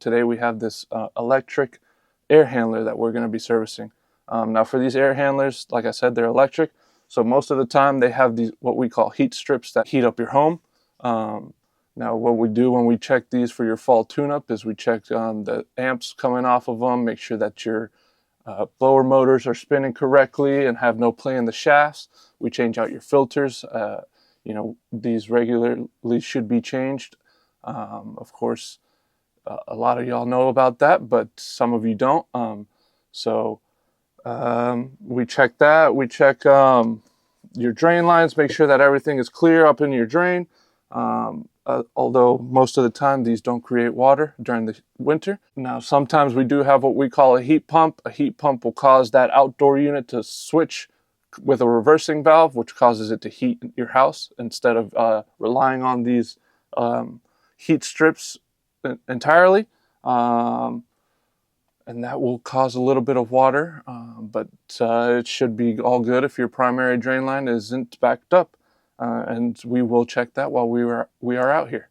Today we have this electric air handler that we're going to be servicing. Now for these air handlers, like I said, they're electric. So most of the time they have these what we call heat strips that heat up your home. Now what we do when we check these for your fall tune-up is we check the amps coming off of them, make sure that your blower motors are spinning correctly and have no play in the shafts. We change out your filters. These regularly should be changed. Of course, a lot of y'all know about that, but some of you don't. We check that. We check your drain lines, make sure that everything is clear up in your drain. Although most of the time these don't create water during the winter. Now sometimes we do have what we call a heat pump. A heat pump will cause that outdoor unit to switch with a reversing valve, which causes it to heat your house instead of relying on these heat strips entirely. And that will cause a little bit of water, but it should be all good if your primary drain line isn't backed up. And we will check that while we are out here.